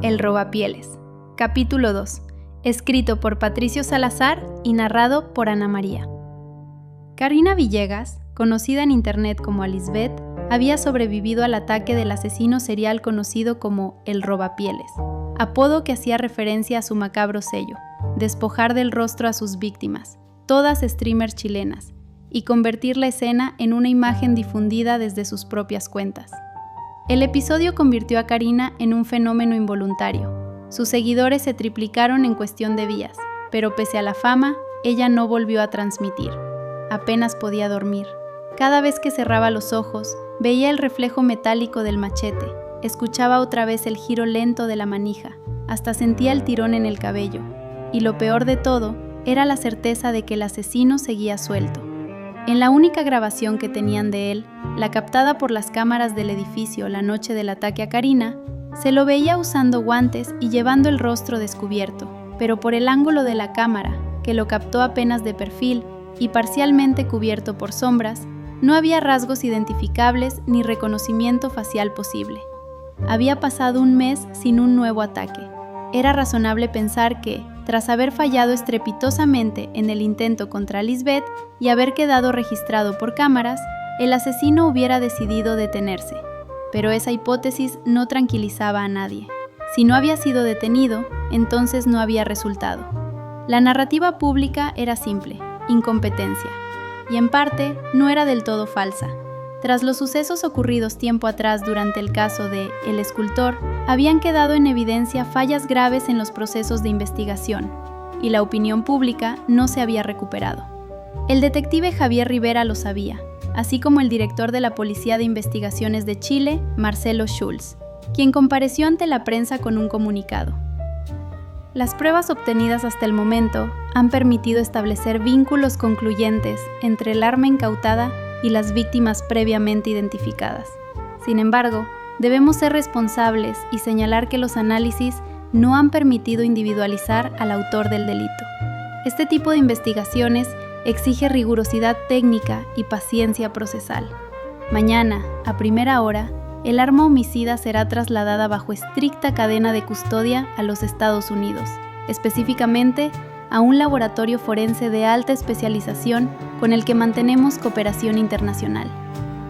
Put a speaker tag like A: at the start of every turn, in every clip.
A: El Robapieles. Capítulo 2. Escrito por Patricio Salazar y narrado por Ana María. Karina Villegas, conocida en internet como Alisbeth, había sobrevivido al ataque del asesino serial conocido como El Robapieles, apodo que hacía referencia a su macabro sello, despojar del rostro a sus víctimas, todas streamers chilenas, y convertir la escena en una imagen difundida desde sus propias cuentas. El episodio convirtió a Karina en un fenómeno involuntario. Sus seguidores se triplicaron en cuestión de días, pero pese a la fama, ella no volvió a transmitir. Apenas podía dormir. Cada vez que cerraba los ojos, veía el reflejo metálico del machete, escuchaba otra vez el giro lento de la manija, hasta sentía el tirón en el cabello. Y lo peor de todo, era la certeza de que el asesino seguía suelto. En la única grabación que tenían de él, la captada por las cámaras del edificio la noche del ataque a Karina, se lo veía usando guantes y llevando el rostro descubierto, pero por el ángulo de la cámara, que lo captó apenas de perfil y parcialmente cubierto por sombras, no había rasgos identificables ni reconocimiento facial posible. Había pasado un mes sin un nuevo ataque. Era razonable pensar que, tras haber fallado estrepitosamente en el intento contra Alisbeth y haber quedado registrado por cámaras, el asesino hubiera decidido detenerse. Pero esa hipótesis no tranquilizaba a nadie. Si no había sido detenido, entonces no había resultado. La narrativa pública era simple, incompetencia. Y en parte, no era del todo falsa. Tras los sucesos ocurridos tiempo atrás durante el caso de El Escultor, habían quedado en evidencia fallas graves en los procesos de investigación, y la opinión pública no se había recuperado. El detective Javier Rivera lo sabía, así como el director de la Policía de Investigaciones de Chile, Marcelo Schulz, quien compareció ante la prensa con un comunicado. Las pruebas obtenidas hasta el momento han permitido establecer vínculos concluyentes entre el arma incautada y las víctimas previamente identificadas. Sin embargo, debemos ser responsables y señalar que los análisis no han permitido individualizar al autor del delito. Este tipo de investigaciones exige rigurosidad técnica y paciencia procesal. Mañana, a primera hora, el arma homicida será trasladada bajo estricta cadena de custodia a los Estados Unidos, específicamente a un laboratorio forense de alta especialización con el que mantenemos cooperación internacional.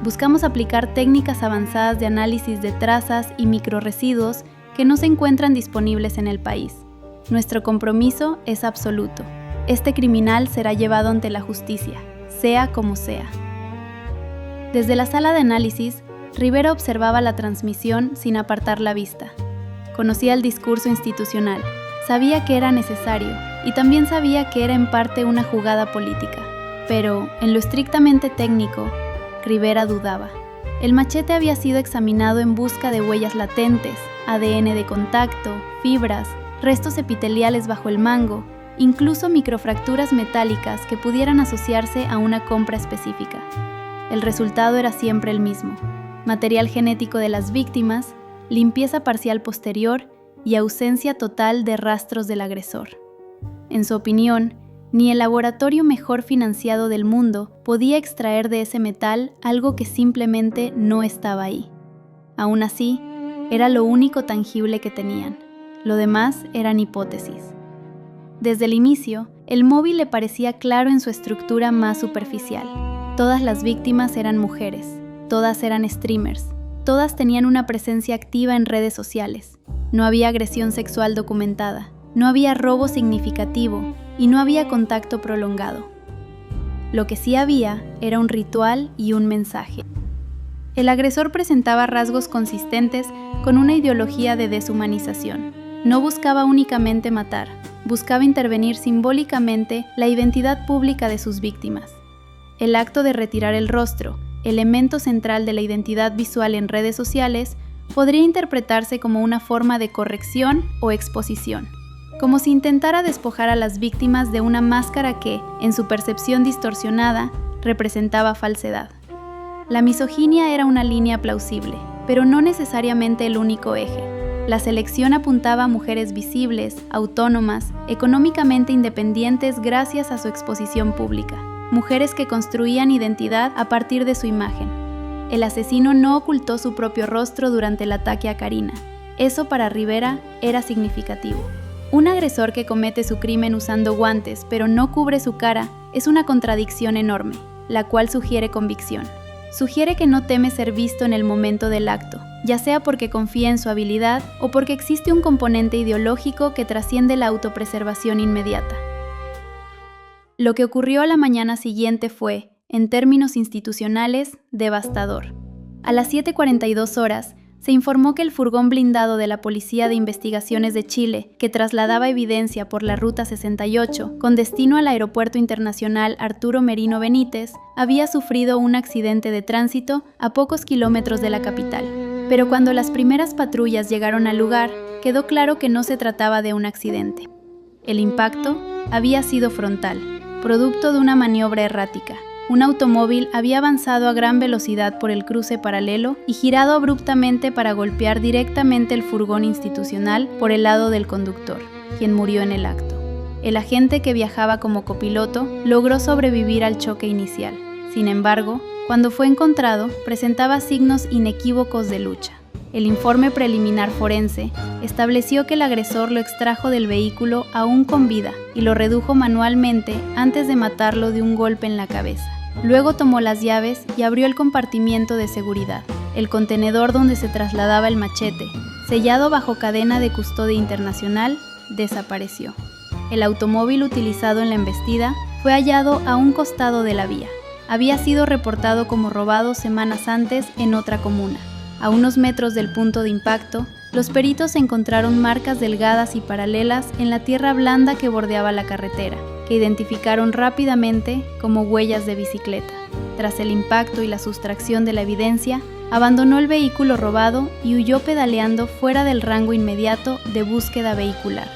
A: Buscamos aplicar técnicas avanzadas de análisis de trazas y microrresiduos que no se encuentran disponibles en el país. Nuestro compromiso es absoluto. Este criminal será llevado ante la justicia, sea como sea. Desde la sala de análisis, Rivera observaba la transmisión sin apartar la vista. Conocía el discurso institucional, sabía que era necesario y también sabía que era en parte una jugada política. Pero, en lo estrictamente técnico, Rivera dudaba. El machete había sido examinado en busca de huellas latentes, ADN de contacto, fibras, restos epiteliales bajo el mango, incluso microfracturas metálicas que pudieran asociarse a una compra específica. El resultado era siempre el mismo: material genético de las víctimas, limpieza parcial posterior y ausencia total de rastros del agresor. En su opinión, ni el laboratorio mejor financiado del mundo podía extraer de ese metal algo que simplemente no estaba ahí. Aún así, era lo único tangible que tenían. Lo demás eran hipótesis. Desde el inicio, el móvil le parecía claro en su estructura más superficial. Todas las víctimas eran mujeres, todas eran streamers, todas tenían una presencia activa en redes sociales. No había agresión sexual documentada, no había robo significativo y no había contacto prolongado. Lo que sí había era un ritual y un mensaje. El agresor presentaba rasgos consistentes con una ideología de deshumanización. No buscaba únicamente matar, buscaba intervenir simbólicamente la identidad pública de sus víctimas. El acto de retirar el rostro, elemento central de la identidad visual en redes sociales, podría interpretarse como una forma de corrección o exposición, como si intentara despojar a las víctimas de una máscara que, en su percepción distorsionada, representaba falsedad. La misoginia era una línea plausible, pero no necesariamente el único eje. La selección apuntaba a mujeres visibles, autónomas, económicamente independientes gracias a su exposición pública, mujeres que construían identidad a partir de su imagen. El asesino no ocultó su propio rostro durante el ataque a Karina. Eso para Rivera era significativo. Un agresor que comete su crimen usando guantes pero no cubre su cara es una contradicción enorme, la cual sugiere convicción. Sugiere que no teme ser visto en el momento del acto, ya sea porque confía en su habilidad o porque existe un componente ideológico que trasciende la autopreservación inmediata. Lo que ocurrió a la mañana siguiente fue, en términos institucionales, devastador. A las 7:42 horas, se informó que el furgón blindado de la Policía de Investigaciones de Chile, que trasladaba evidencia por la Ruta 68 con destino al Aeropuerto Internacional Arturo Merino Benítez, había sufrido un accidente de tránsito a pocos kilómetros de la capital. Pero cuando las primeras patrullas llegaron al lugar, quedó claro que no se trataba de un accidente. El impacto había sido frontal, producto de una maniobra errática. Un automóvil había avanzado a gran velocidad por el cruce paralelo y girado abruptamente para golpear directamente el furgón institucional por el lado del conductor, quien murió en el acto. El agente que viajaba como copiloto logró sobrevivir al choque inicial. Sin embargo, cuando fue encontrado, presentaba signos inequívocos de lucha. El informe preliminar forense estableció que el agresor lo extrajo del vehículo aún con vida y lo redujo manualmente antes de matarlo de un golpe en la cabeza. Luego tomó las llaves y abrió el compartimiento de seguridad. El contenedor donde se trasladaba el machete, sellado bajo cadena de custodia internacional, desapareció. El automóvil utilizado en la embestida fue hallado a un costado de la vía. Había sido reportado como robado semanas antes en otra comuna. A unos metros del punto de impacto, los peritos encontraron marcas delgadas y paralelas en la tierra blanda que bordeaba la carretera, que identificaron rápidamente como huellas de bicicleta. Tras el impacto y la sustracción de la evidencia, abandonó el vehículo robado y huyó pedaleando fuera del rango inmediato de búsqueda vehicular.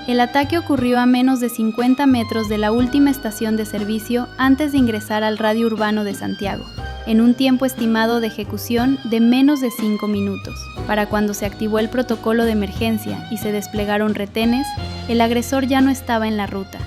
A: El ataque ocurrió a menos de 50 metros de la última estación de servicio antes de ingresar al radio urbano de Santiago, en un tiempo estimado de ejecución de menos de 5 minutos. Para cuando se activó el protocolo de emergencia y se desplegaron retenes, el agresor ya no estaba en la ruta.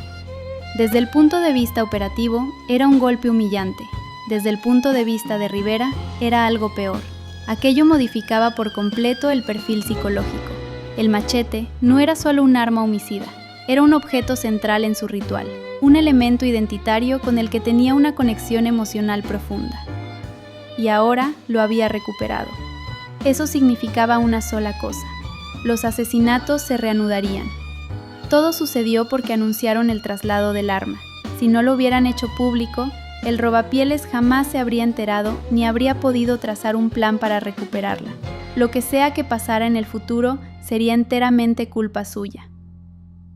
A: Desde el punto de vista operativo, era un golpe humillante. Desde el punto de vista de Rivera, era algo peor. Aquello modificaba por completo el perfil psicológico. El machete no era solo un arma homicida, era un objeto central en su ritual, un elemento identitario con el que tenía una conexión emocional profunda. Y ahora lo había recuperado. Eso significaba una sola cosa: los asesinatos se reanudarían. Todo sucedió porque anunciaron el traslado del arma. Si no lo hubieran hecho público, el robapieles jamás se habría enterado ni habría podido trazar un plan para recuperarla. Lo que sea que pasara en el futuro sería enteramente culpa suya.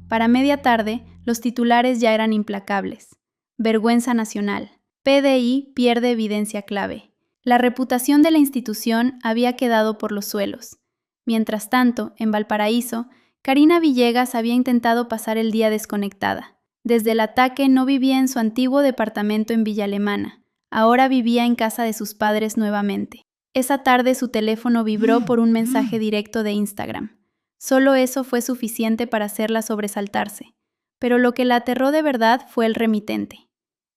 A: Para media tarde, los titulares ya eran implacables. Vergüenza nacional. PDI pierde evidencia clave. La reputación de la institución había quedado por los suelos. Mientras tanto, en Valparaíso, Karina Villegas había intentado pasar el día desconectada. Desde el ataque no vivía en su antiguo departamento en Villa Alemana. Ahora vivía en casa de sus padres nuevamente. Esa tarde su teléfono vibró por un mensaje directo de Instagram. Solo eso fue suficiente para hacerla sobresaltarse. Pero lo que la aterró de verdad fue el remitente.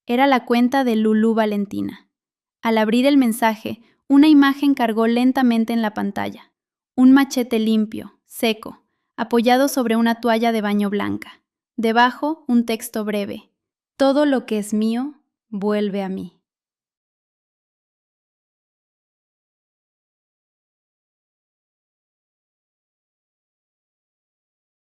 A: Era la cuenta de Lulú Valentina. Al abrir el mensaje, una imagen cargó lentamente en la pantalla. Un machete limpio, seco, apoyado sobre una toalla de baño blanca. Debajo, un texto breve: todo lo que es mío, vuelve a mí.